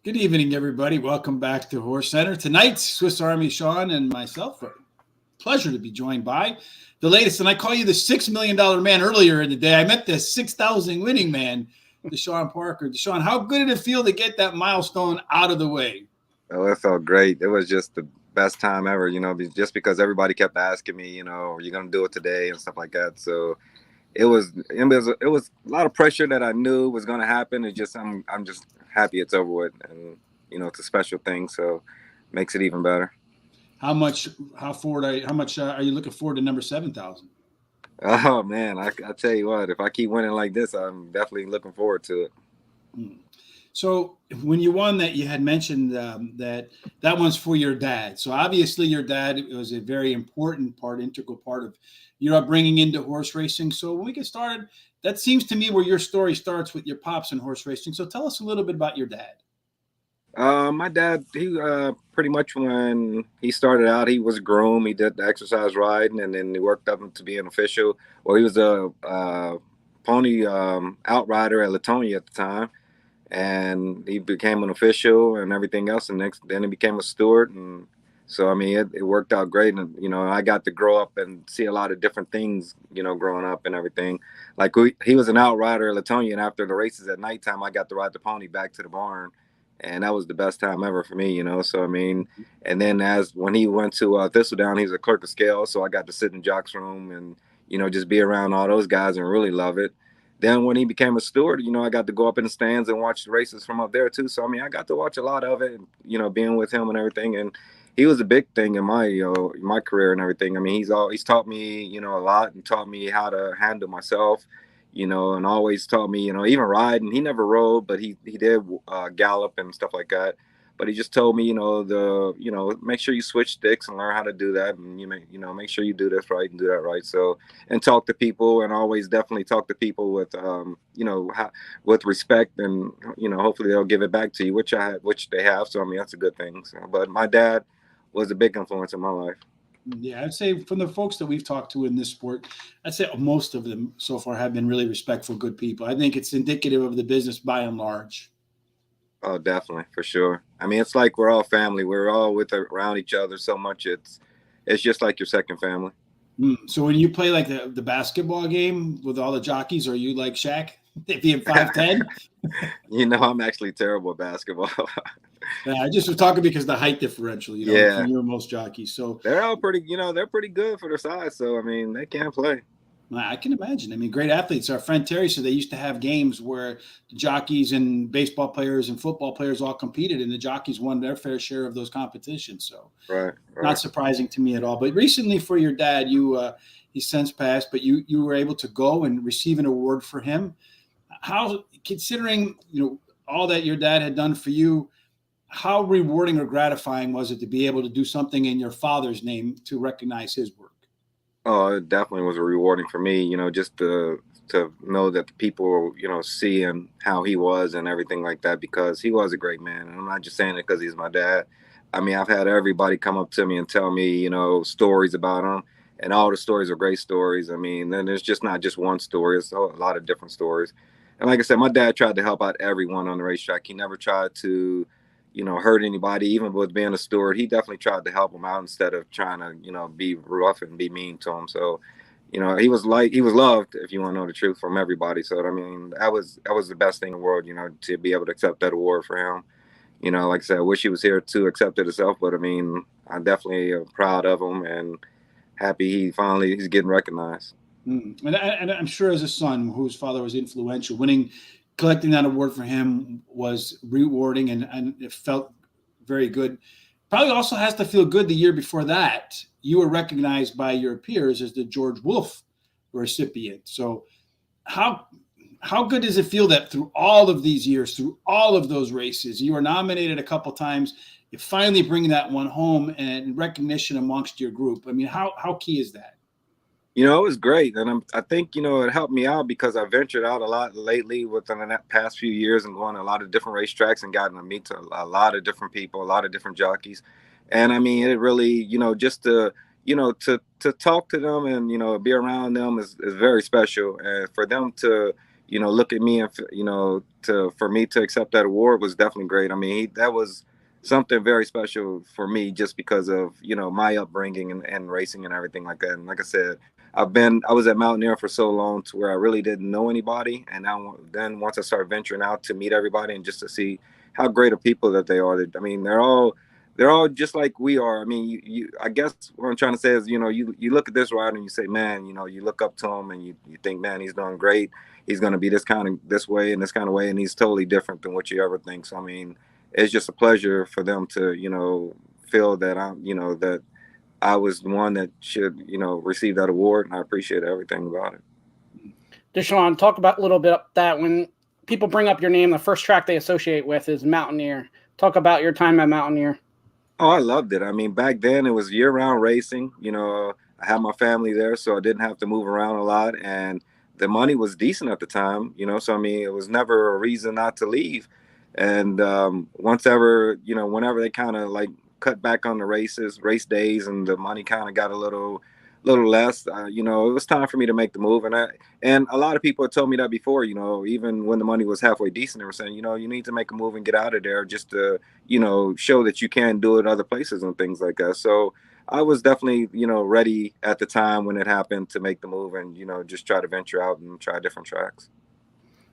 Good evening, everybody. Welcome back to Horse Center. Tonight, Swiss Army Shawn and myself are pleasure to be joined by the latest, and I call you the $6 million man earlier in the day. I met the 6,000 winning man, Deshawn Parker. Deshawn, how good did it feel to get that milestone out of the way? Oh, it felt great. It was just the best time ever, just because everybody kept asking me, are you going to do it today and stuff like that. So it was a lot of pressure that I knew was going to happen. It's just I'm just happy it's over with, and it's a special thing, so makes it even better. How much are you looking forward to number 7,000? Oh man, I tell you what, if I keep winning like this, I'm definitely looking forward to it. So when you won that, you had mentioned that one's for your dad. So obviously your dad was a very important part, integral part of your upbringing into horse racing. So when we get started, that seems to me where your story starts with your pops in horse racing. So tell us a little bit about your dad. My dad, he pretty much when he started out, he was a groom. He did the exercise riding, and then he worked up to be an official. Well, he was a pony outrider at Latonia at the time, and he became an official and everything else. And then he became a steward, and so I mean, it worked out great. And I got to grow up and see a lot of different things. Growing up and everything. Like he was an outrider at Latonia, and after the races at nighttime, I got to ride the pony back to the barn, and that was the best time ever for me. So I mean, and then as when he went to Thistledown, he was a clerk of scale, so I got to sit in Jock's room and just be around all those guys and really love it. Then when he became a steward, I got to go up in the stands and watch the races from up there too. So I mean, I got to watch a lot of it, being with him and everything. And he was a big thing in my career and everything. I mean, he's taught me a lot, and taught me how to handle myself, and always taught me even riding. He never rode, but he did gallop and stuff like that. But he just told me, make sure you switch sticks and learn how to do that, and make sure you do this right and do that right. So, and talk to people, and always definitely talk to people with, with respect, and hopefully they'll give it back to you, which they have. So I mean, that's a good thing. So, but my dad was a big influence in my life. Yeah, I'd say from the folks that we've talked to in this sport, I'd say most of them so far have been really respectful, good people. I think it's indicative of the business by and large. Oh, definitely, for sure. I mean, it's like we're all family. We're all around each other so much. It's just like your second family. So when you play like the basketball game with all the jockeys, are you like Shaq, being 5'10"? I'm actually terrible at basketball. I just was talking because the height differential, Yeah, from you and most jockeys. So they're all pretty, they're pretty good for their size. So I mean, they can play. I can imagine. I mean, great athletes. Our friend Terry said they used to have games where the jockeys and baseball players and football players all competed, and the jockeys won their fair share of those competitions. So, right. Not surprising to me at all. But recently, for your dad, he's since passed, but you were able to go and receive an award for him. How, considering all that your dad had done for you, how rewarding or gratifying was it to be able to do something in your father's name to recognize his work? Oh, it definitely was rewarding for me, just to know that the people, seeing how he was and everything like that, because he was a great man. And I'm not just saying it because he's my dad. I mean, I've had everybody come up to me and tell me, stories about him, and all the stories are great stories. I mean, then there's just not just one story; it's a lot of different stories. And like I said, my dad tried to help out everyone on the racetrack. He never tried to, hurt anybody. Even with being a steward, he definitely tried to help them out instead of trying to, be rough and be mean to them. So, he was loved, if you want to know the truth, from everybody. So I mean, that was the best thing in the world, to be able to accept that award for him. Like I said, I wish he was here to accept it himself, but I mean, I'm definitely proud of him and happy he's getting recognized. And I'm sure as a son whose father was influential, collecting that award for him was rewarding, and it felt very good. Probably also has to feel good the year before that. You were recognized by your peers as the George Wolfe recipient. So how good does it feel that through all of these years, through all of those races, you were nominated a couple times, you finally bring that one home and recognition amongst your group? I mean, how key is that? It was great, and I think it helped me out because I ventured out a lot lately within the past few years and going to a lot of different racetracks and gotten to meet a lot of different people, a lot of different jockeys, and I mean, it really, just to to talk to them and be around them is very special, and for them to look at me and for me to accept that award was definitely great. I mean, that was something very special for me just because of my upbringing and racing and everything like that. And like I said, I was at Mountaineer for so long to where I really didn't know anybody, and now then once I started venturing out to meet everybody and just to see how great of people that they are. I mean, they're all just like we are. I mean, I guess what I'm trying to say is, you look at this rider and you say, man, you look up to him and you think, man, he's doing great. He's going to be this way and this kind of way, and he's totally different than what you ever think. So I mean, it's just a pleasure for them to, feel that that I was the one that should, receive that award, and I appreciate everything about it. Deshawn, talk about a little bit about that. When people bring up your name, the first track they associate with is Mountaineer. Talk about your time at Mountaineer. Oh, I loved it. I mean, back then it was year-round racing. I had my family there, so I didn't have to move around a lot, and the money was decent at the time. So I mean, it was never a reason not to leave. And whenever they kind of like cut back on the race days, and the money kind of got a little less, it was time for me to make the move. And a lot of people had told me that before. Even when the money was halfway decent, they were saying, you need to make a move and get out of there just to show that you can do it other places and things like that. So I was definitely ready at the time when it happened to make the move and just try to venture out and try different tracks.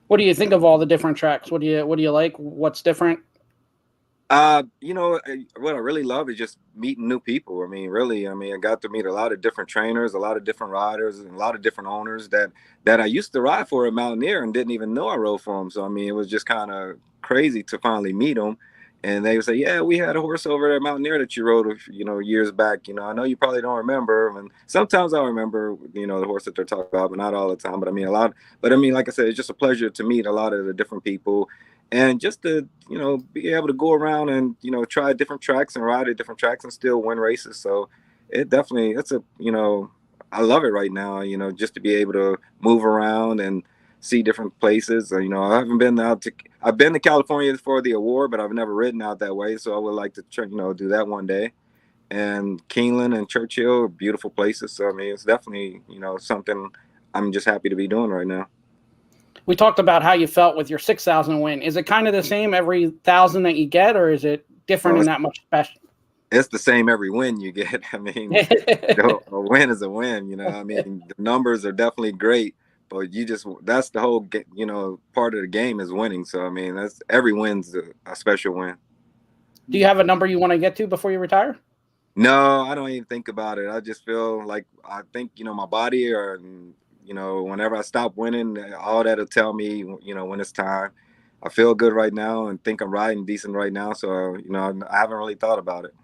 What do you think of all the different tracks? What do you like? What's different? What I really love is just meeting new people. I mean, really, I got to meet a lot of different trainers, a lot of different riders, and a lot of different owners that I used to ride for at Mountaineer and didn't even know I rode for them. So, I mean, it was just kind of crazy to finally meet them. And they would say, yeah, we had a horse over there at Mountaineer that you rode, years back. I know you probably don't remember. And sometimes I'll remember, the horse that they're talking about, but not all the time. But I mean, like I said, it's just a pleasure to meet a lot of the different people. And just to, be able to go around and, try different tracks and ride at different tracks and still win races. So I love it right now, just to be able to move around and see different places. I've been to California for the award, but I've never ridden out that way. So I would like to try, do that one day. And Keeneland and Churchill are beautiful places. So, I mean, it's definitely, something I'm just happy to be doing right now. We talked about how you felt with your 6,000 win. Is it kind of the same every 1,000 that you get, or is it different in that much special? It's the same every win you get. I mean, a win is a win. I mean, the numbers are definitely great, but that's the whole, part of the game is winning. So, I mean, every win's a special win. Do you have a number you want to get to before you retire? No, I don't even think about it. I just feel like I think, my body or whenever I stop winning, all that'll tell me, when it's time. I feel good right now and think I'm riding decent right now. So, I haven't really thought about it.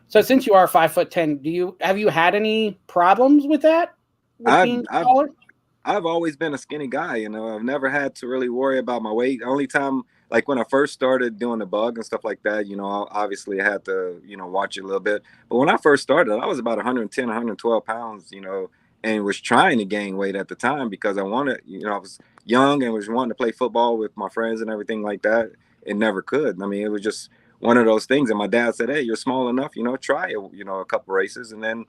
So since you are 5'10", have you had any problems with that? Being taller? I've always been a skinny guy. I've never had to really worry about my weight. The only time, like when I first started doing the bug and stuff like that, obviously I had to, watch it a little bit. But when I first started, I was about 110, 112 pounds, and was trying to gain weight at the time because I wanted, I was young and was wanting to play football with my friends and everything like that. It never could. I mean, it was just one of those things. And my dad said, hey, you're small enough, try, a couple races and then,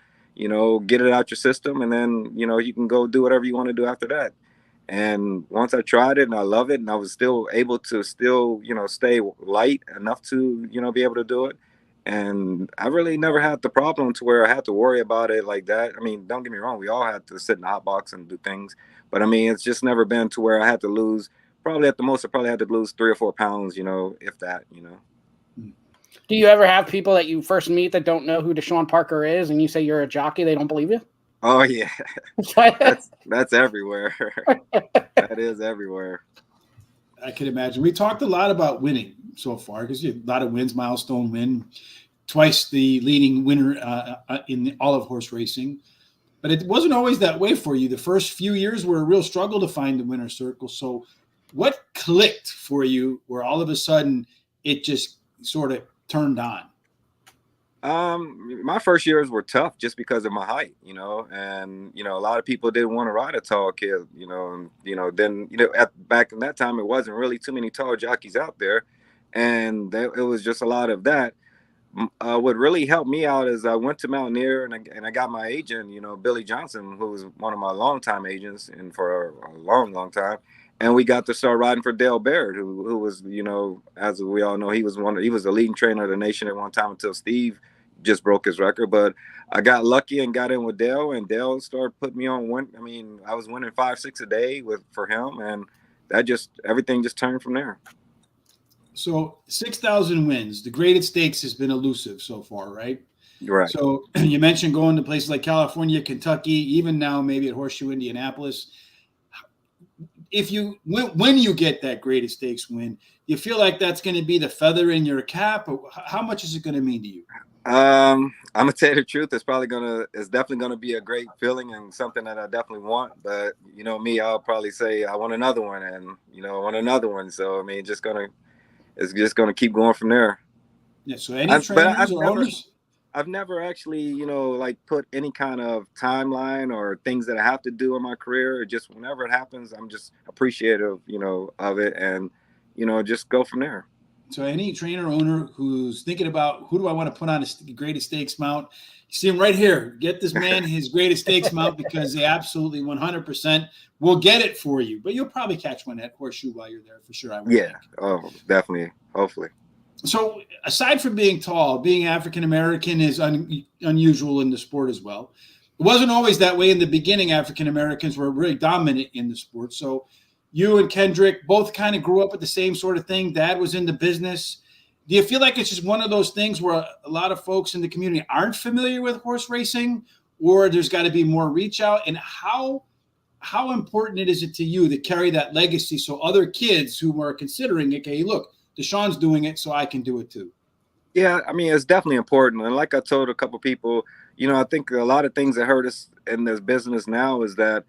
get it out your system. And then, you can go do whatever you want to do after that. And once I tried it and I love it and I was still able to stay light enough to, be able to do it. And I really never had the problem to where I had to worry about it like that. I mean, don't get me wrong. We all had to sit in the hot box and do things. But I mean, it's just never been to where I had to lose. Probably at the most, I probably had to lose 3 or 4 pounds, if that, Do you ever have people that you first meet that don't know who Deshawn Parker is and you say you're a jockey, they don't believe you? Oh, yeah. That's everywhere. That is everywhere. I can imagine. We talked a lot about winning so far because you had a lot of wins, milestone win, twice the leading winner in all of horse racing. But it wasn't always that way for you. The first few years were a real struggle to find the winner's circle. So what clicked for you where all of a sudden it just sort of turned on? My first years were tough just because of my height, and, a lot of people didn't want to ride a tall kid, then, back in that time, it wasn't really too many tall jockeys out there. And it was just a lot of that. What really helped me out is I went to Mountaineer and I got my agent, Billy Johnson, who was one of my longtime agents and for a long, long time. and we got to start riding for Dale Baird, who was, you know, as we all know, he was the leading trainer of the nation at one time until Steve just broke his record. But I got lucky and got in with Dale, and Dale started putting me on one. I mean, I was winning 5-6 a day for him, and everything just turned from there. So 6,000 wins. The graded stakes has been elusive so far, right? Right. So you mentioned going to places like California, Kentucky, even now maybe at Horseshoe Indianapolis. When you get that graded stakes win, you feel like that's going to be the feather in your cap? Or how much is it going to mean to you? I'm gonna tell you the truth. It's definitely gonna be a great feeling and something that I definitely want. But you know me, I'll probably say I want another one, and you know I want another one. So I mean, it's just gonna keep going from there. Yeah. So any trainers or owners? I've never actually, you know, like put any kind of timeline or things that I have to do in my career. Just whenever it happens, I'm just appreciative, you know, of it, and you know, just go from there. So any trainer owner who's thinking about who do I want to put on a graded stakes mount, you see him right here. Get this man his graded stakes mount because they absolutely 100% will get it for you. But you'll probably catch one at Horseshoe while you're there for sure. I would think. Oh, definitely. Hopefully. So aside from being tall, being African-American is unusual in the sport as well. It wasn't always that way in the beginning. African-Americans were really dominant in the sport. So you and Kendrick both kind of grew up with the same sort of thing. Dad was in the business. Do you feel like it's just one of those things where a lot of folks in the community aren't familiar with horse racing, or there's got to be more reach out? And how important is it to you to carry that legacy so other kids who are considering it, okay, look, Deshawn's doing it, so I can do it too? Yeah, I mean, it's definitely important. And like I told a couple people, you know, I think a lot of things that hurt us in this business now is that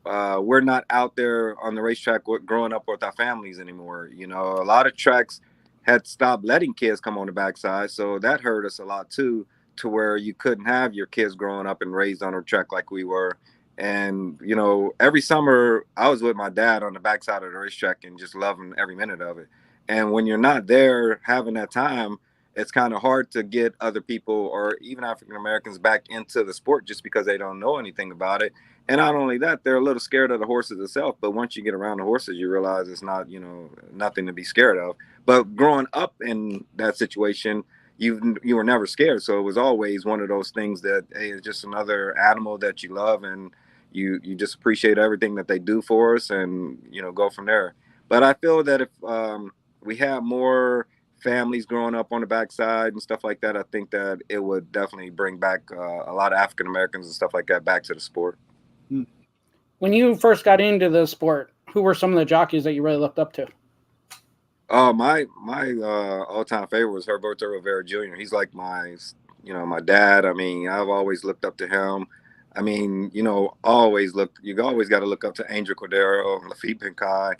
we're not out there on the racetrack growing up with our families anymore. You know, a lot of tracks had stopped letting kids come on the backside, so that hurt us a lot too, to where you couldn't have your kids growing up and raised on a track like we were. And you know, every summer I was with my dad on the backside of the racetrack and just loving every minute of it. And when you're not there having that time, it's kind of hard to get other people or even African Americans back into the sport just because they don't know anything about it. And not only that, they're a little scared of the horses itself. But once you get around the horses, you realize it's not, you know, nothing to be scared of. But growing up in that situation, you were never scared. So it was always one of those things that, hey, it's just another animal that you love, and you just appreciate everything that they do for us, and you know, go from there. But I feel that if we have more families growing up on the backside and stuff like that, I think that it would definitely bring back a lot of African Americans and stuff like that back to the sport. When you first got into the sport, who were some of the jockeys that you really looked up to? My all-time favorite was Herberto Rivera Jr. He's like my dad. I mean, I've always looked up to him. I mean, you know, you always got to look up to Angel Cordero, Lafitte Pinkai,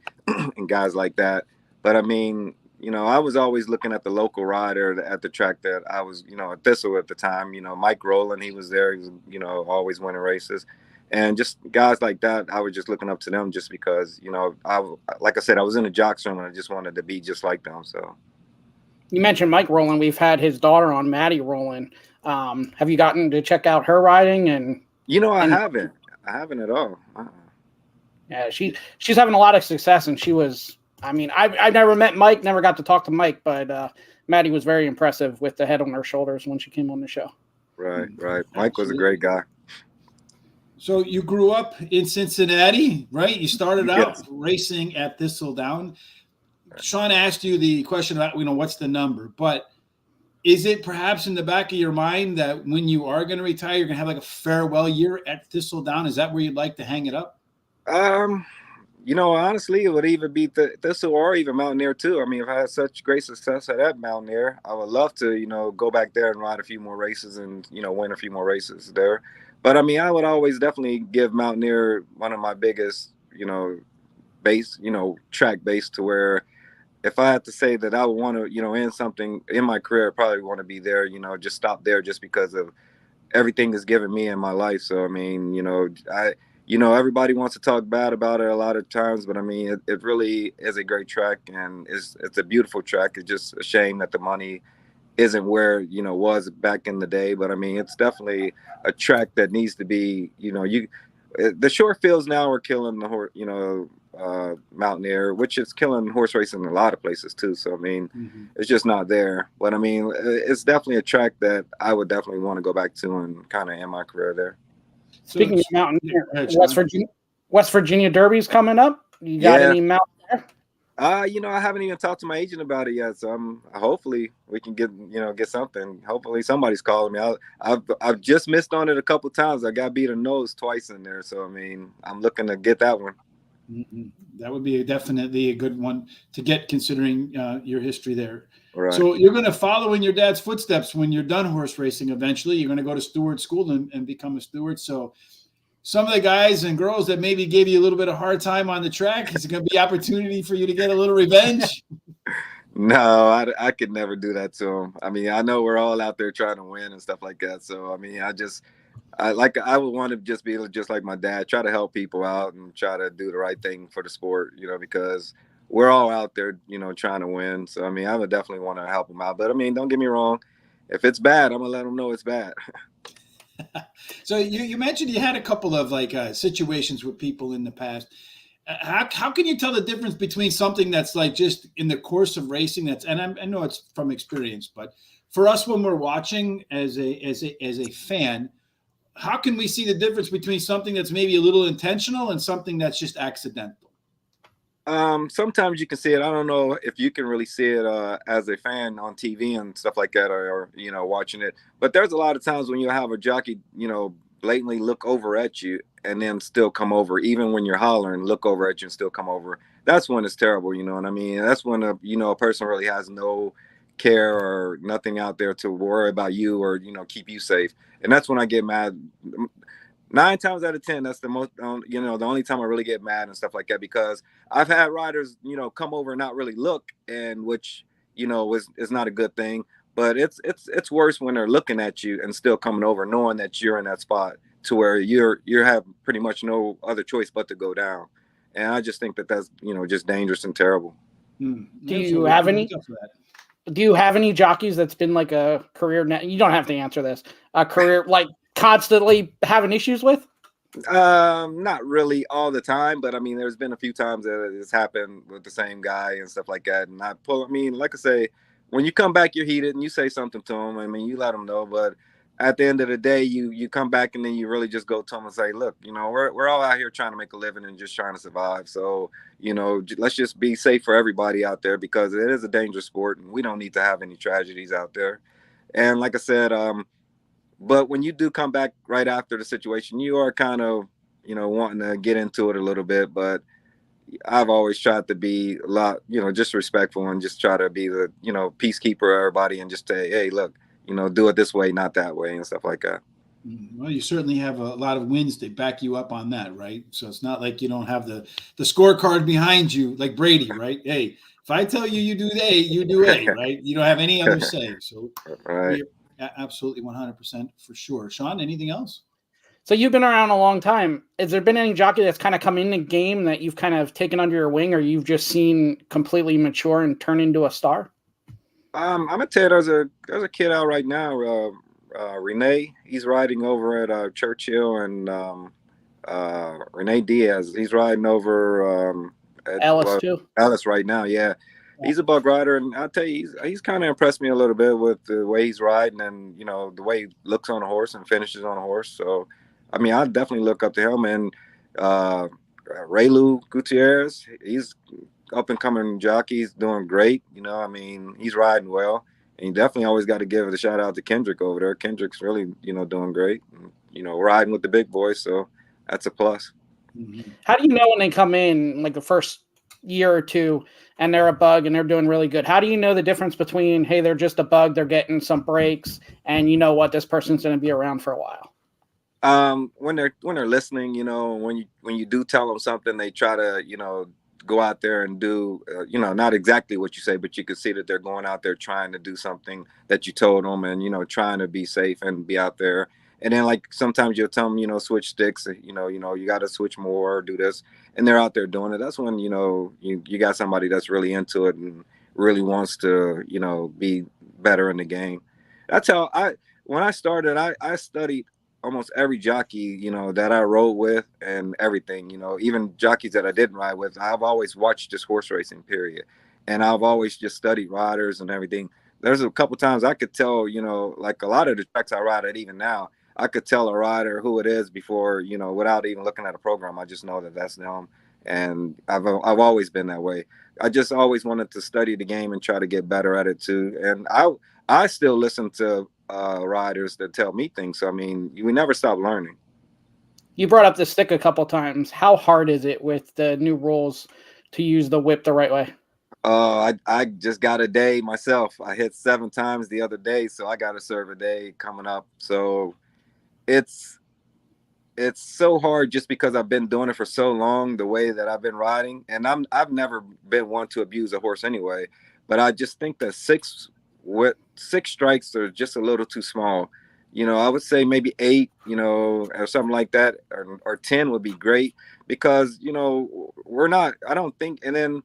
and guys like that. But I mean, you know, I was always looking at the local rider at the track that I was, you know, at Thistle at the time. You know, Mike Rowland, he was there. He was, you know, always winning races. And just guys like that, I was just looking up to them just because, you know, like I said, I was in the jocks room and I just wanted to be just like them. So you mentioned Mike Rowland. We've had his daughter on, Maddie Rowland. Have you gotten to check out her riding? And you know, I haven't at all. Yeah, she's having a lot of success, and she was. I mean, I've never met Mike, never got to talk to Mike, but Maddie was very impressive with the head on her shoulders when she came on the show. Right. Mike was a great guy. So you grew up in Cincinnati, right? You started out racing at Thistledown. Shawn asked you the question about, you know, what's the number, but is it perhaps in the back of your mind that when you are going to retire, you're going to have like a farewell year at Thistledown? Is that where you'd like to hang it up? You know, honestly, it would even be Thistle or even Mountaineer too. I mean, if I had such great success at that Mountaineer, I would love to, you know, go back there and ride a few more races and, you know, win a few more races there. But I mean, I would always definitely give Mountaineer one of my biggest, you know, track base, to where if I had to say that I would want to, you know, end something in my career, I probably want to be there, you know, just stop there just because of everything it's given me in my life. So, I mean, you know, everybody wants to talk bad about it a lot of times, but I mean, it really is a great track, and it's a beautiful track. It's just a shame that the money isn't where, you know, was back in the day. But I mean, it's definitely a track that needs to be, you know, the short fields now are killing the horse, you know, Mountaineer, which is killing horse racing in a lot of places too. So I mean, Mm-hmm. it's just not there. But I mean, it's definitely a track that I would definitely want to go back to and kind of end my career there. Speaking of mountain, yeah, West Virginia Derby's coming up. You got Yeah. any mountain there? I haven't even talked to my agent about it yet. So hopefully we can get something. Hopefully somebody's calling me. I've just missed on it a couple times. I got beat a nose twice in there. So I mean, I'm looking to get that one. Mm-hmm. That would be definitely a good one to get, considering your history there. Right. So you're going to follow in your dad's footsteps when you're done horse racing. Eventually, you're going to go to steward school and become a steward. So some of the guys and girls that maybe gave you a little bit of hard time on the track, is it going to be opportunity for you to get a little revenge? No, I could never do that to them. I mean, I know we're all out there trying to win and stuff like that. So I mean, I would want to just be just like my dad, try to help people out and try to do the right thing for the sport, because we're all out there, trying to win. So I mean, I would definitely want to help them out. But I mean, don't get me wrong, if it's bad, I'm gonna let them know it's bad. So you mentioned you had a couple of situations with people in the past. How can you tell the difference between something that's like just in the course of racing, I know it's from experience, but for us when we're watching as a fan, how can we see the difference between something that's maybe a little intentional and something that's just accidental? Sometimes you can see it. I don't know if you can really see it as a fan on TV and stuff like that, or watching it. But there's a lot of times when you have a jockey, blatantly look over at you and then still come over, even when you're hollering, look over at you and still come over. That's when it's terrible. You know what I mean? That's when a person really has no care or nothing out there to worry about you or keep you safe. And that's when I get mad. 9 times out of 10, that's the most, the only time I really get mad and stuff like that, because I've had riders, come over and not really look, and which, is not a good thing. But it's worse when they're looking at you and still coming over, knowing that you're in that spot to where you have pretty much no other choice but to go down. And I just think that's, just dangerous and terrible. Do you have any? Do you have any jockeys that's been like a career? You don't have to answer this. A career like constantly having issues with? Not really all the time, but I mean, there's been a few times that it's happened with the same guy and stuff like that. And like I say, when you come back, you're heated and you say something to him. I mean, you let him know, but at the end of the day, you come back and then you really just go to him and say, look, we're all out here trying to make a living and just trying to survive. So, let's just be safe for everybody out there, because it is a dangerous sport and we don't need to have any tragedies out there. And like I said, but when you do come back right after the situation, you are kind of, wanting to get into it a little bit. But I've always tried to be a lot, just respectful and just try to be the, peacekeeper of everybody and just say, hey, look, do it this way, not that way, and stuff like that. Well, you certainly have a lot of wins to back you up on that, right? So it's not like you don't have the scorecard behind you like Brady, right? Hey, if I tell you you do A, you do A, right? You don't have any other say. So right. Absolutely 100% for sure. Shawn, anything else? So you've been around a long time. Has there been any jockey that's kind of come in the game that you've kind of taken under your wing, or you've just seen completely mature and turn into a star? I'm gonna tell you, there's a kid out right now, Renee. He's riding over at Churchill, and Renee Diaz. He's riding over at Ellis too. Ellis right now, yeah. He's a buck rider, and I'll tell you, he's kind of impressed me a little bit with the way he's riding and, the way he looks on a horse and finishes on a horse. So, I mean, I definitely look up to him. And Raylu Gutierrez, he's up-and-coming jockey. He's doing great. I mean, he's riding well. And you definitely always got to give it a shout-out to Kendrick over there. Kendrick's really, doing great. And, riding with the big boys, so that's a plus. How do you know when they come in, like the first year or two, and they're a bug and they're doing really good? How do you know the difference between, hey, they're just a bug, they're getting some breaks, and you know what, this person's going to be around for a while? When they're listening, when you do tell them something, they try to, go out there and do, not exactly what you say, but you can see that they're going out there trying to do something that you told them, and, trying to be safe and be out there. And then, like, sometimes you'll tell them, switch sticks, you got to switch more, do this. And they're out there doing it. That's when, you got somebody that's really into it and really wants to, be better in the game. That's how when I started, I studied almost every jockey, that I rode with and everything, even jockeys that I didn't ride with, I've always watched just horse racing, period. And I've always just studied riders and everything. There's a couple times I could tell, like a lot of the tracks I ride at even now, I could tell a rider who it is before, without even looking at a program. I just know that that's them. And I've always been that way. I just always wanted to study the game and try to get better at it too. And I still listen to riders that tell me things. So, I mean, we never stop learning. You brought up the stick a couple times. How hard is it with the new rules to use the whip the right way? I just got a day myself. I hit 7 times the other day, so I got to serve a day coming up. So it's so hard just because I've been doing it for so long, the way that I've been riding, and I've never been one to abuse a horse anyway. But I just think that 6 strikes are just a little too small. I would say maybe 8, or something like that, or 10 would be great because we're not. I don't think, and then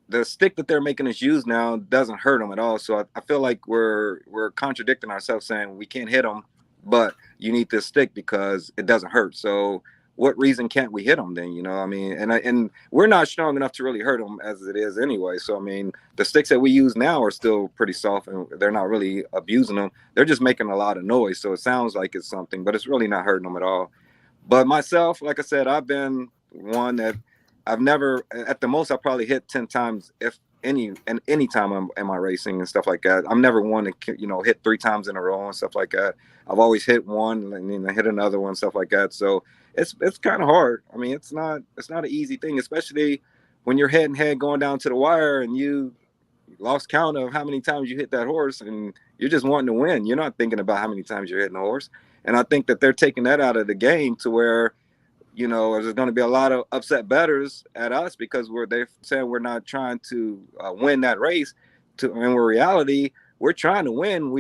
the stick that they're making us use now doesn't hurt them at all. So I feel like we're contradicting ourselves, saying we can't hit them, but you need this stick because it doesn't hurt. So what reason can't we hit them then? I mean, and we're not strong enough to really hurt them as it is anyway. So I mean, the sticks that we use now are still pretty soft, and they're not really abusing them. They're just making a lot of noise, so it sounds like it's something, but it's really not hurting them at all. But myself, like I said, I've been one that I've never, at the most, I probably hit 10 times, if any time am I racing and stuff like that. I'm never one to, hit 3 times in a row and stuff like that. I've always hit one and then I hit another one, stuff like that. So it's kind of hard. I mean, it's not an easy thing, especially when you're head and head going down to the wire and you lost count of how many times you hit that horse and you're just wanting to win. You're not thinking about how many times you're hitting a horse. And I think that they're taking that out of the game to where, there's going to be a lot of upset bettors at us because they're saying we're not trying to win that race. And in reality, we're trying to win.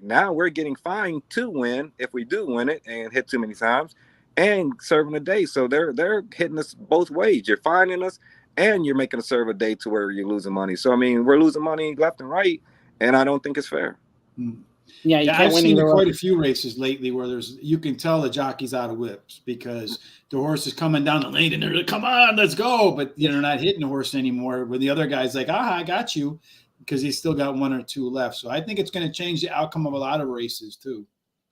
Now we're getting fined to win if we do win it and hit too many times and serving a day. So they're hitting us both ways. You're fining us and you're making us serve a day to where you're losing money. So, I mean, we're losing money left and right, and I don't think it's fair. Yeah, I've seen quite a few races lately where you can tell the jockey's out of whips because the horse is coming down the lane and they're like, come on, let's go. But they're not hitting the horse anymore. Where the other guy's like, I got you, because he's still got 1 or 2 left. So I think it's going to change the outcome of a lot of races too.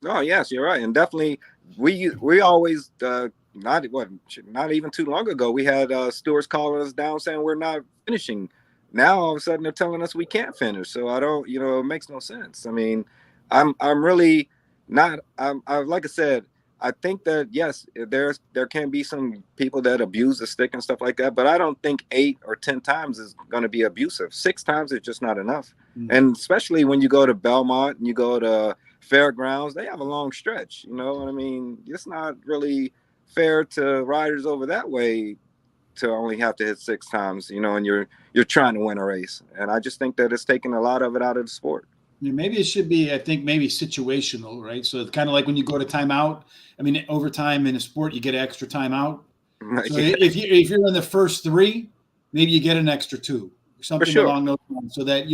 Oh yes, you're right, and definitely we always not even too long ago we had stewards calling us down saying we're not finishing. Now all of a sudden they're telling us we can't finish. So I don't, it makes no sense. I mean, I'm really not. Like I said, I think that yes, there can be some people that abuse the stick and stuff like that, but I don't think 8 or 10 times is going to be abusive. 6 times is just not enough. And especially when you go to Belmont and you go to Fairgrounds, they have a long stretch. You know what I mean? It's not really fair to riders over that way to only have to hit 6 times. And you're trying to win a race. And I just think that it's taking a lot of it out of the sport. Maybe it should be, I think, maybe situational, right? So it's kind of like when you go to timeout. I mean, overtime in a sport, you get extra timeout. So if you're in the first 3, maybe you get an extra 2 or something along those lines, so that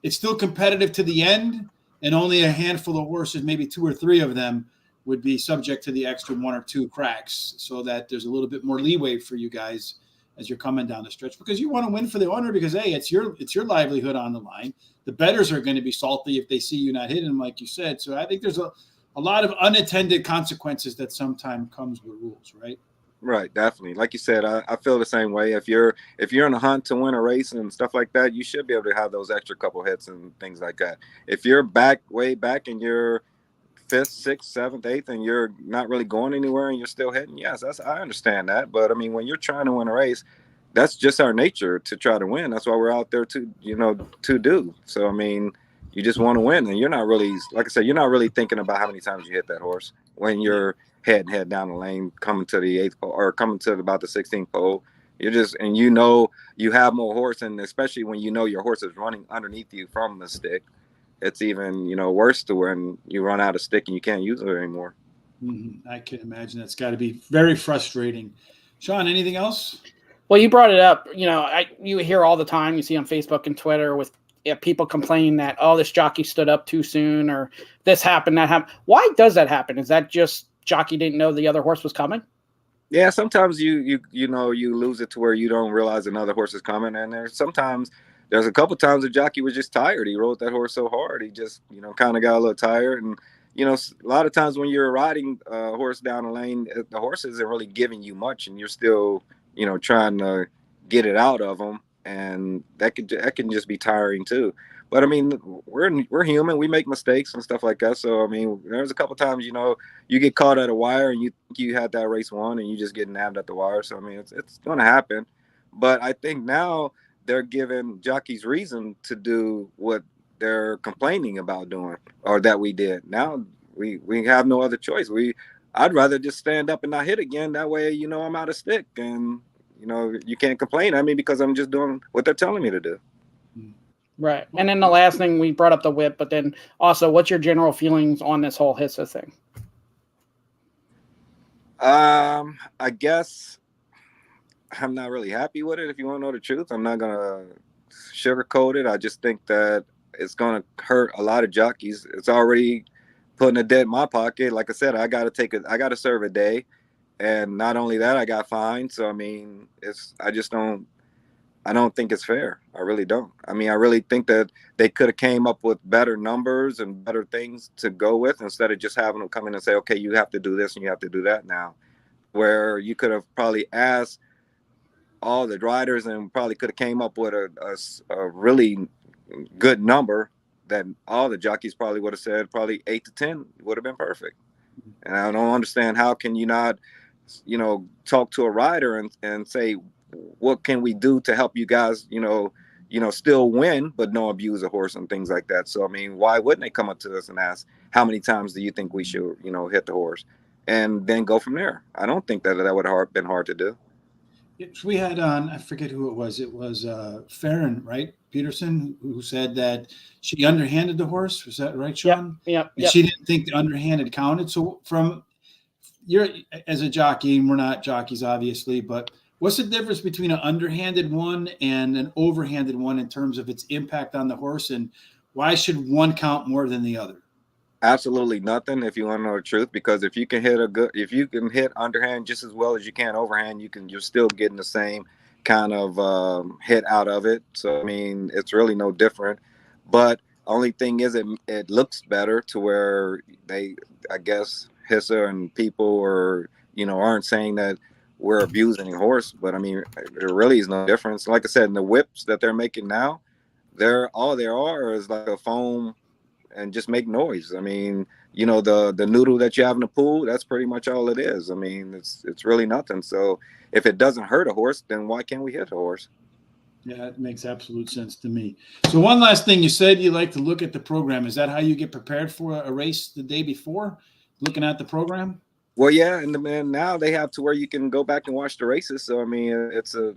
it's still competitive to the end, and only a handful of horses, maybe 2 or 3 of them, would be subject to the extra 1 or 2 cracks, so that there's a little bit more leeway for you guys as you're coming down the stretch, because you want to win for the owner, because hey, it's your livelihood on the line. The bettors are going to be salty if they see you not hitting them, like you said. So I think there's a lot of unintended consequences that sometimes comes with rules, right? Right, definitely. Like you said, I feel the same way. If you're in a hunt to win a race and stuff like that, you should be able to have those extra couple hits and things like that. If you're way back and you're 5th, 6th, 7th, 8th, and you're not really going anywhere and you're still hitting, yes, I understand that. But I mean, when you're trying to win a race, that's just our nature to try to win. That's why we're out there to do. So I mean, you just want to win, and you're not really, like I said, you're not really thinking about how many times you hit that horse when you're head down the lane, coming to the 8th pole or coming to about the 16th pole. You're just, and you have more horse, and especially when your horse is running underneath you from the stick, it's even worse to when you run out of stick and you can't use it anymore. I can imagine that's got to be very frustrating. Shawn, anything else? Well, you brought it up. You hear all the time. You see on Facebook and Twitter with people complain that, oh, this jockey stood up too soon, or this happened, that happened. Why does that happen? Is that just jockey didn't know the other horse was coming? Yeah, sometimes you lose it to where you don't realize another horse is coming, and there's a couple times the jockey was just tired. He rode that horse so hard, he just kind of got a little tired, and a lot of times when you're riding a horse down the lane, the horse isn't really giving you much, and you're still trying to get it out of them, and that can just be tiring too. But I mean, we're human. We make mistakes and stuff like that. So I mean, there's a couple times you get caught at a wire and you had that race won and you just get nabbed at the wire. So I mean, it's going to happen. But I think now they're giving jockeys reason to do what they're complaining about doing or that we did. Now we have no other choice. I'd rather just stand up and not hit again. That way, I'm out of stick and you can't complain at me because I'm just doing what they're telling me to do. Right. And then the last thing, we brought up the whip, but then also, what's your general feelings on this whole HISA thing? I guess I'm not really happy with it. If you want to know the truth, I'm not going to sugarcoat it. I just think that it's going to hurt a lot of jockeys. It's already putting a debt in my pocket. Like I said, I got to serve a day. And not only that, I got fined. So, I mean, I don't think it's fair. I really don't. I mean, I really think that they could have came up with better numbers and better things to go with instead of just having them come in and say, okay, you have to do this and you have to do that now. Where you could have probably asked all the riders and probably could have came up with a really good number that all the jockeys probably would have said probably 8 to 10 would have been perfect. And I don't understand how can you not, talk to a rider and say, what can we do to help you guys, still win, but no abuse a horse and things like that. So, I mean, why wouldn't they come up to us and ask, how many times do you think we should, hit the horse and then go from there? I don't think that would have been hard to do. We had on, I forget who it was. It was Farron, right? Peterson, who said that she underhanded the horse. Was that right, Shawn? Yeah. She didn't think the underhanded counted. So you're as a jockey, and we're not jockeys, obviously, but what's the difference between an underhanded one and an overhanded one in terms of its impact on the horse, and why should one count more than the other? Absolutely nothing, if you want to know the truth, because if you can hit underhand just as well as you can overhand, you're still getting the same kind of hit out of it. So I mean, it's really no different. But only thing is, it looks better to where I guess HISA and people aren't saying that we're abusing a horse, but I mean, there really is no difference. Like I said, in the whips that they're making now, all there are is like a foam and just make noise. I mean, the noodle that you have in the pool, that's pretty much all it is. I mean, it's really nothing. So if it doesn't hurt a horse, then why can't we hit a horse? Yeah, it makes absolute sense to me. So one last thing, you said you like to look at the program. Is that how you get prepared for a race the day before, looking at the program? Well, yeah, and now they have to where you can go back and watch the races. So I mean, it's a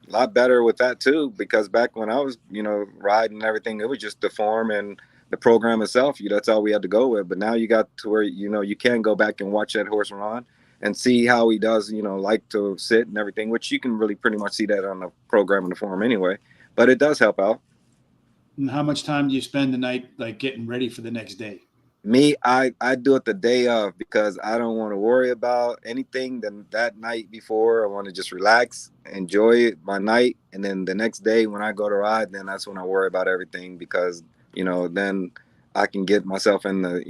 lot better with that too, because back when I was riding and everything, it was just the form and the program itself. That's all we had to go with. But now you got to where you can go back and watch that horse run and see how he does. Like to sit and everything, which you can really pretty much see that on the program and the form anyway. But it does help out. And how much time do you spend the night like getting ready for the next day? Me, I do it the day of because I don't want to worry about anything than that night before. I want to just relax, enjoy my night. And then the next day when I go to ride, then that's when I worry about everything because, then I can get myself in the,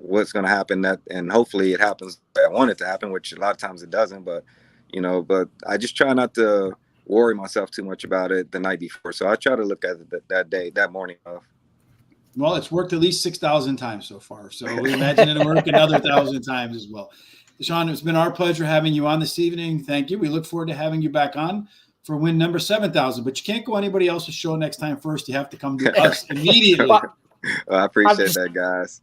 what's going to happen and hopefully it happens the way I want it to happen, which a lot of times it doesn't. But, but I just try not to worry myself too much about it the night before. So I try to look at it that morning off. Well, it's worked at least 6,000 times so far. So we imagine it'll work another 1,000 times as well. Shawn, it's been our pleasure having you on this evening. Thank you. We look forward to having you back on for win number 7,000. But you can't go anybody else's show next time first. You have to come to us immediately. Well, I appreciate that, guys.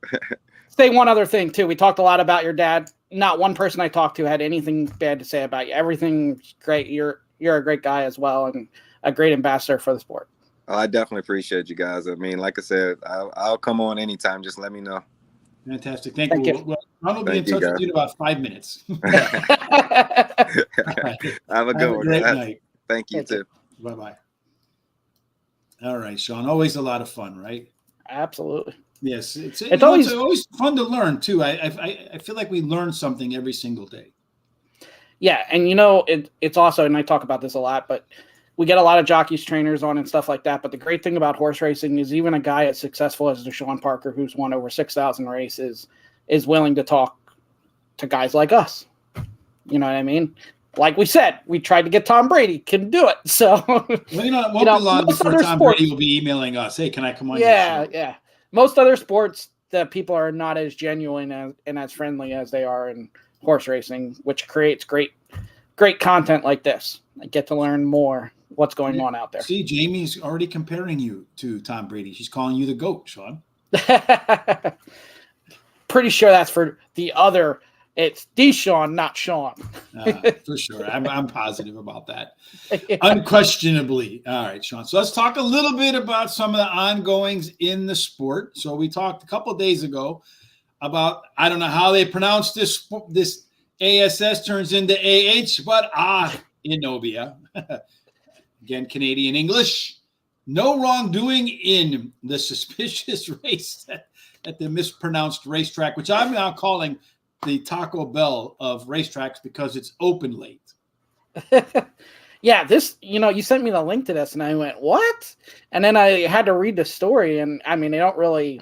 Say one other thing, too. We talked a lot about your dad. Not one person I talked to had anything bad to say about you. Everything's great. You're a great guy as well and a great ambassador for the sport. Oh, I definitely appreciate you guys. I mean, like I said, I'll come on anytime. Just let me know. Fantastic. Thank you. Well, I'll be in touch with you in about 5 minutes. Have a good one. Great night. Thank you, too. Bye-bye. All right, Sean. Always a lot of fun, right? Absolutely. Yes, it's always fun to learn too. I feel like we learn something every single day. Yeah, and it's also, and I talk about this a lot, but we get a lot of jockeys, trainers on and stuff like that. But the great thing about horse racing is even a guy as successful as Deshawn Parker, who's won over 6,000 races, is willing to talk to guys like us. You know what I mean? Like we said, we tried to get Tom Brady, couldn't do it. So well, it won't be long before Tom Brady will be emailing us. Hey, can I come on? Yeah, your show? yeah. Most other sports, the people are not as genuine and as friendly as they are in horse racing, which creates great content like this. I get to learn more what's going on out there. See, Jamie's already comparing you to Tom Brady. She's calling you the GOAT, Sean. Pretty sure that's for the other. It's Deshawn, not Sean. For sure. I'm positive about that. Unquestionably. All right, Sean. So let's talk a little bit about some of the ongoings in the sport. So we talked a couple of days ago about, I don't know how they pronounce this ASS turns into AH, but Inobia. Again, Canadian English. No wrongdoing in the suspicious race at the mispronounced racetrack, which I'm now calling the Taco Bell of racetracks because it's open late. Yeah, this, you sent me the link to this and I went, what? And then I had to read the story, and I mean, they don't really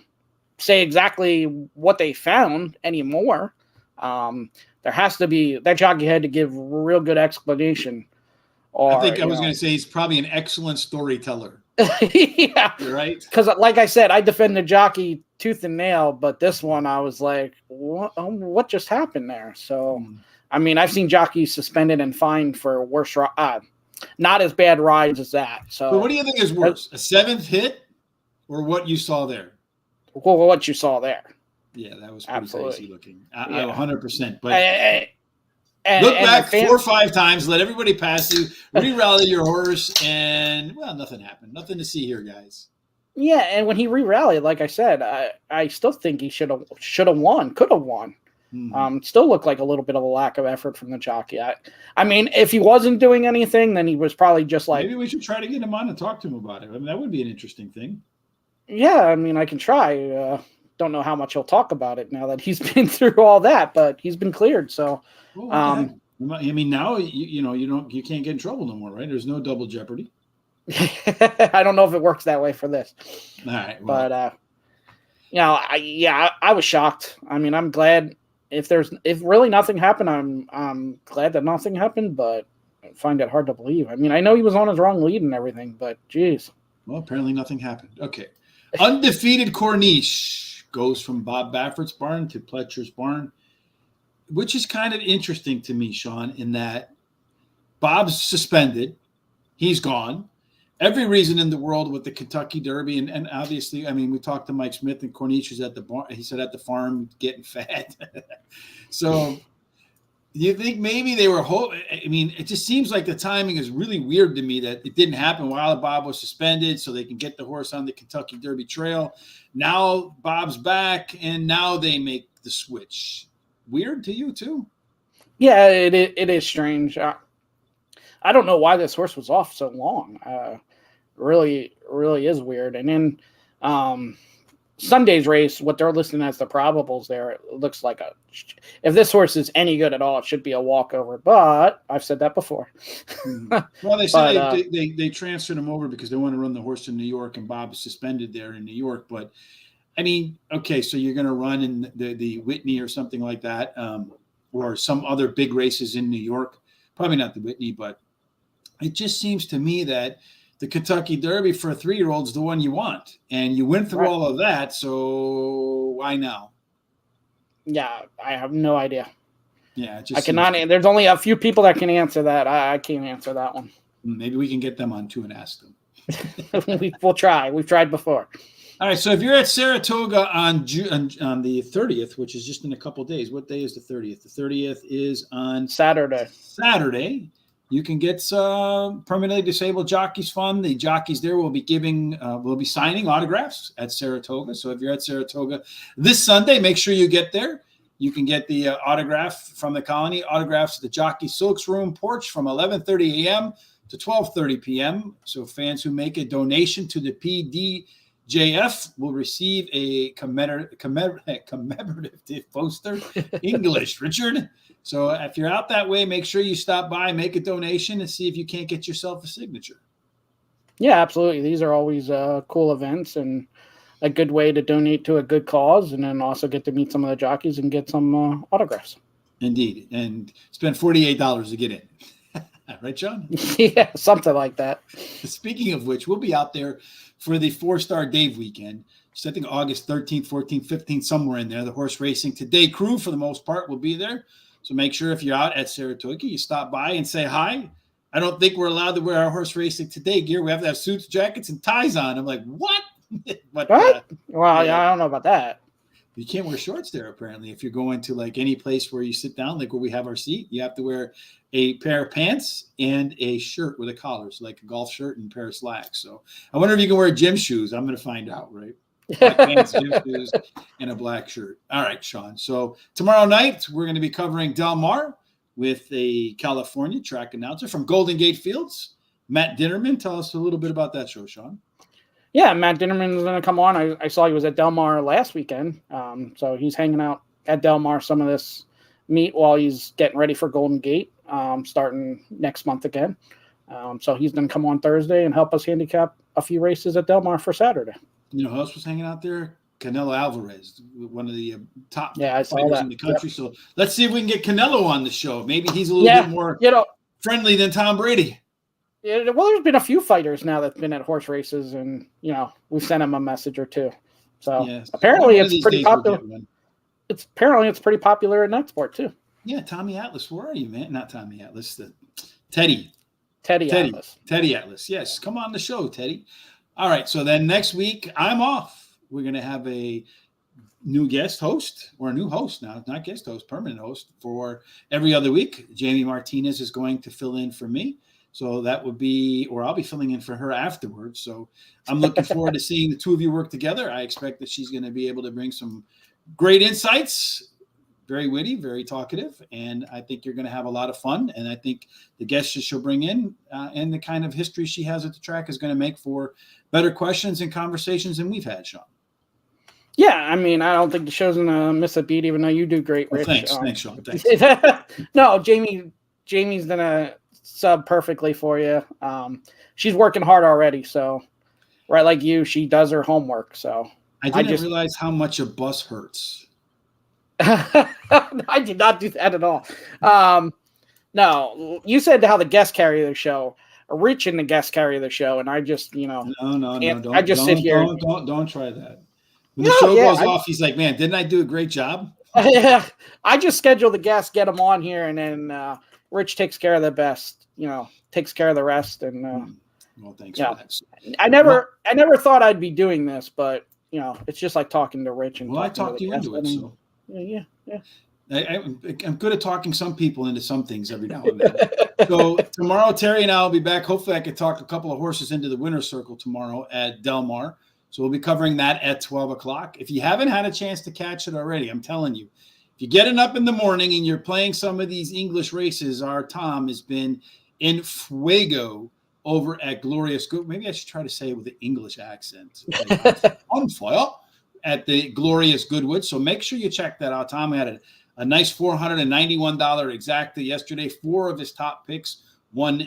say exactly what they found anymore. There has to be, that jockey had to give a real good explanation. Or, I think I was going to say he's probably an excellent storyteller. Yeah. You're right. Because like I said, I defend the jockey tooth and nail, but this one I was like, what just happened there? So, I mean, I've seen jockeys suspended and fined for worse, not as bad rides as that. So, but what do you think is worse, a seventh hit or what you saw there? Well, what you saw there. Yeah, that was pretty crazy looking. 100%. But and look back 4 or 5 times, let everybody pass you, re-rally your horse, and, well, nothing happened. Nothing to see here, guys. Yeah, and when he re-rallied, like I said, I still think he should have won, could have won. Mm-hmm. Still looked like a little bit of a lack of effort from the jockey. I mean, if he wasn't doing anything, then he was probably just like... Maybe we should try to get him on and talk to him about it. I mean, that would be an interesting thing. Yeah, I mean, I can try. Don't know how much he'll talk about it now that he's been through all that, but he's been cleared, so... Well, I mean, now you can't get in trouble no more, right? There's no double jeopardy. I don't know if it works that way for this. All right, well. But I was shocked. I mean, I'm glad if really nothing happened. I'm glad that nothing happened, but I find it hard to believe. I mean, I know he was on his wrong lead and everything, but geez. Well, apparently nothing happened. Okay, undefeated Corniche goes from Bob Baffert's barn to Pletcher's barn, which is kind of interesting to me, Sean, in that Bob's suspended. He's gone. Every reason in the world with the Kentucky Derby. And obviously, I mean, we talked to Mike Smith, and Corniche was at the barn. He said at the farm getting fat. So you think maybe they were I mean, it just seems like the timing is really weird to me that it didn't happen while Bob was suspended so they can get the horse on the Kentucky Derby trail. Now Bob's back, and now they make the switch. Weird to you too? Yeah, it is strange. I don't know why this horse was off so long. Really is weird. And then Sunday's race, what they're listing as the probables there, it looks like if this horse is any good at all, it should be a walkover. But I've said that before. Well, they said they transferred him over because they want to run the horse in New York, and Bob is suspended there in New York. But I mean, okay, so you're going to run in the Whitney or something like that, or some other big races in New York. Probably not the Whitney, but it just seems to me that the Kentucky Derby for a 3-year-old is the one you want. And you went through all of that, so why now? Yeah, I have no idea. Yeah, I cannot. There's only a few people that can answer that. I can't answer that one. Maybe we can get them on too and ask them. We'll try. We've tried before. All right, so if you're at Saratoga on the 30th, which is just in a couple of days, what day is the 30th? The 30th is on Saturday. You can get permanently disabled jockeys fund. The jockeys there will be signing autographs at Saratoga. So if you're at Saratoga this Sunday, make sure you get there. You can get the autograph from the colony, autographs at the Jockey Silks Room porch from 11:30 a.m. to 12:30 p.m. So fans who make a donation to the PDJF will receive a commemorative poster. English, Richard. So if you're out that way, make sure you stop by, make a donation, and see if you can't get yourself a signature. Yeah, absolutely. These are always cool events and a good way to donate to a good cause, and then also get to meet some of the jockeys and get some autographs. Indeed. And spend $48 to get in. Right, John? Yeah, something like that. Speaking of which, we'll be out there for the 4-Star Dave weekend. So I think August 13th, 14th, 15th, somewhere in there. The Horse Racing Today crew, for the most part, will be there. So make sure if you're out at Saratoga, you stop by and say hi. I don't think we're allowed to wear our Horse Racing Today gear. We have to have suits, jackets, and ties on. I'm like, what? But, what? Well, yeah, I don't know about that. You can't wear shorts there, apparently. If you're going to like any place where you sit down, like where we have our seat, you have to wear a pair of pants and a shirt with a collar, so like a golf shirt and a pair of slacks. So I wonder if you can wear gym shoes. I'm going to find out, right? Black pants, gym shoes, and a black shirt. All right, Sean. So tomorrow night, we're going to be covering Del Mar with a California track announcer from Golden Gate Fields, Matt Dinnerman. Tell us a little bit about that show, Sean. Yeah, Matt Dinnerman is going to come on. I saw he was at Del Mar last weekend. So he's hanging out at Del Mar some of this meet while he's getting ready for Golden Gate, starting next month again. So he's going to come on Thursday and help us handicap a few races at Del Mar for Saturday. You know who else was hanging out there? Canelo Alvarez, one of the top fighters in the country. Yep. So let's see if we can get Canelo on the show. Maybe he's a little bit more friendly than Tom Brady. Yeah, well, there's been a few fighters now that've been at horse races, and we've sent him a message or two. So apparently it's pretty popular. It's pretty popular in that sport too. Yeah, Tommy Atlas, where are you, man? Not Tommy Atlas, Teddy Atlas. Teddy Atlas. Yes, come on the show, Teddy. All right, so then next week I'm off. We're going to have a new guest host, or a new host now, not guest host, permanent host for every other week. Jamie Martinez is going to fill in for me. So that would be, or I'll be filling in for her afterwards. So I'm looking forward to seeing the two of you work together. I expect that she's going to be able to bring some great insights, very witty, very talkative, and I think you're going to have a lot of fun. And I think the guests that she'll bring in and the kind of history she has at the track is going to make for better questions and conversations than we've had, Sean. Yeah, I mean, I don't think the show's going to miss a beat, even though you do great, Rich. Thanks, Sean. Thanks. No, Jamie's going to sub perfectly for you. She's working hard already, so right like you, she does her homework. So I didn't realize how much a bus hurts. I did not do that at all. No, you said how the guests carry the show. Rich and the guests carry the show, and I just, No. I just sit here. Don't try that. When the show goes off, he's like, "Man, didn't I do a great job?" I just schedule the guests, get them on here, and then Rich takes care of the best. Takes care of the rest, and well, thanks for that. I never thought I'd be doing this, but it's just like talking to Rich. And I talked you into it. So yeah. I'm good at talking some people into some things every now and then. So tomorrow, Terry and I will be back. Hopefully, I can talk a couple of horses into the winner's circle tomorrow at Del Mar. So we'll be covering that at 12 o'clock. If you haven't had a chance to catch it already, I'm telling you, if you're getting up in the morning and you're playing some of these English races, our Tom has been in fuego over at Glorious Good. Maybe I should try to say it with an English accent. On fire at the Glorious Goodwood. So make sure you check that out. Tom had a nice $491 exacta yesterday. 4 of his top picks won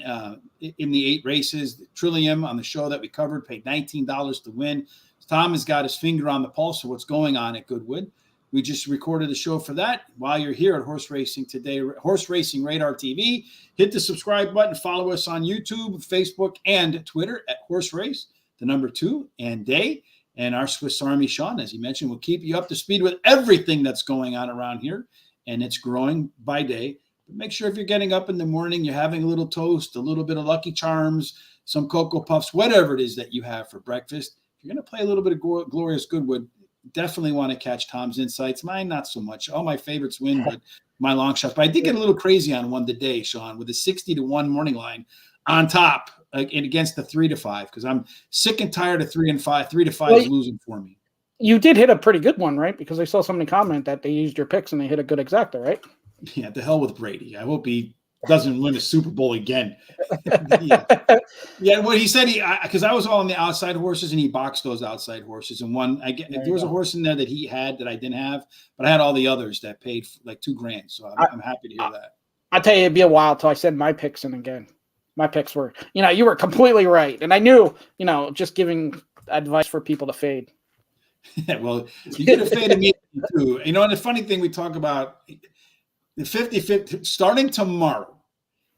in the 8 races. Trillium on the show that we covered paid $19 to win. Tom has got his finger on the pulse of what's going on at Goodwood. We just recorded a show for that. While you're here at Horse Racing Today, Horse Racing Radar TV, hit the subscribe button. Follow us on YouTube, Facebook, and Twitter at Horse Race, the number 2, and Day. And our Swiss Army Sean, as he mentioned, will keep you up to speed with everything that's going on around here. And it's growing by day. But make sure if you're getting up in the morning, you're having a little toast, a little bit of Lucky Charms, some Cocoa Puffs, whatever it is that you have for breakfast. If you're going to play a little bit of Glorious Goodwood, definitely want to catch Tom's insights. Mine, not so much. All my favorites win, but my long shot. But I did get a little crazy on one today, Sean, with a 60-1 morning line on top and against the 3-5, because I'm sick and tired of 3 and 5. 3-5 is losing for me. You did hit a pretty good one, right? Because I saw somebody comment that they used your picks and they hit a good exacta, right? Yeah, the hell with Brady. I hope he doesn't win a Super Bowl again. Yeah, what he said, because I was all on the outside horses and he boxed those outside horses and won. There was a horse in there that he had that I didn't have, but I had all the others that paid like $2,000. So I'm happy to hear that. I tell you, it'd be a while till I said my picks in again. My picks were, you were completely right, and I knew, just giving advice for people to fade. Yeah, well, you could have faded me too. And the funny thing we talk about the 50-50 starting tomorrow.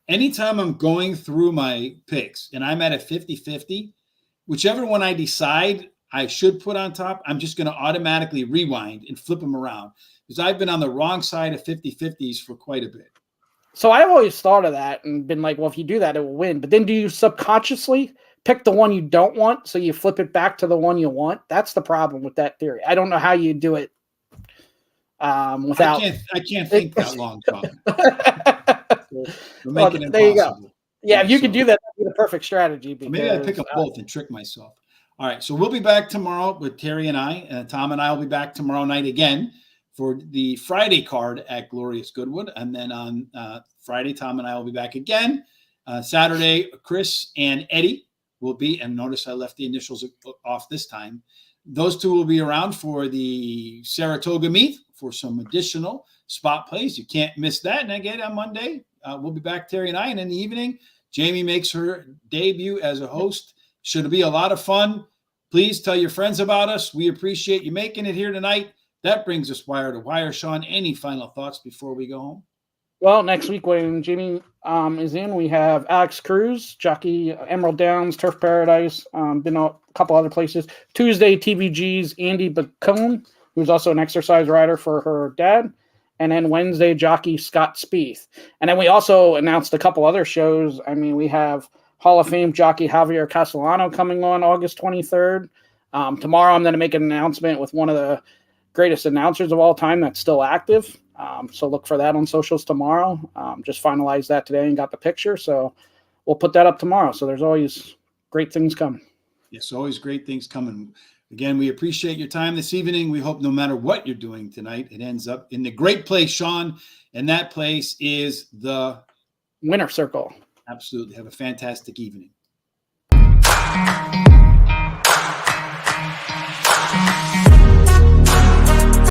Anytime I'm going through my picks and I'm at a 50-50, whichever one I decide I should put on top, I'm just going to automatically rewind and flip them around because I've been on the wrong side of 50-50s for quite a bit. So I've always thought of that and been like, well, if you do that, it will win. But then do you subconsciously pick the one you don't want so you flip it back to the one you want? That's the problem with that theory. I don't know how you do it without. I can't think that long, Tom. Well, there you go. Yeah, if you could do that, that'd be the perfect strategy. Because, maybe I pick up both and trick myself. All right, so we'll be back tomorrow with Terry and I. Tom and I will be back tomorrow night again for the Friday card at Glorious Goodwood. And then on Friday, Tom and I will be back again. Saturday, Chris and Eddie will be, and notice I left the initials off this time. Those two will be around for the Saratoga meet for some additional spot plays. You can't miss that. And again, on Monday, we'll be back, Terry and I. And in the evening, Jamie makes her debut as a host. Should be a lot of fun. Please tell your friends about us. We appreciate you making it here tonight. That brings us wire to wire. Sean, any final thoughts before we go home? Well, next week when Jimmy is in, we have Alex Cruz, Jockey Emerald Downs, Turf Paradise, been a couple other places. Tuesday, TVG's Andy Bacone, who's also an exercise rider for her dad. And then Wednesday, Jockey Scott Spieth. And then we also announced a couple other shows. I mean, we have Hall of Fame jockey Javier Castellano coming on August 23rd. Tomorrow, I'm going to make an announcement with one of the greatest announcers of all time that's still active. So look for that on socials tomorrow. Just finalized that today and got the picture. So we'll put that up tomorrow. So there's always great things coming. Yes, always great things coming. Again, we appreciate your time this evening. We hope no matter what you're doing tonight, it ends up in the great place, Sean. And that place is the Winner Circle. Absolutely. Have a fantastic evening.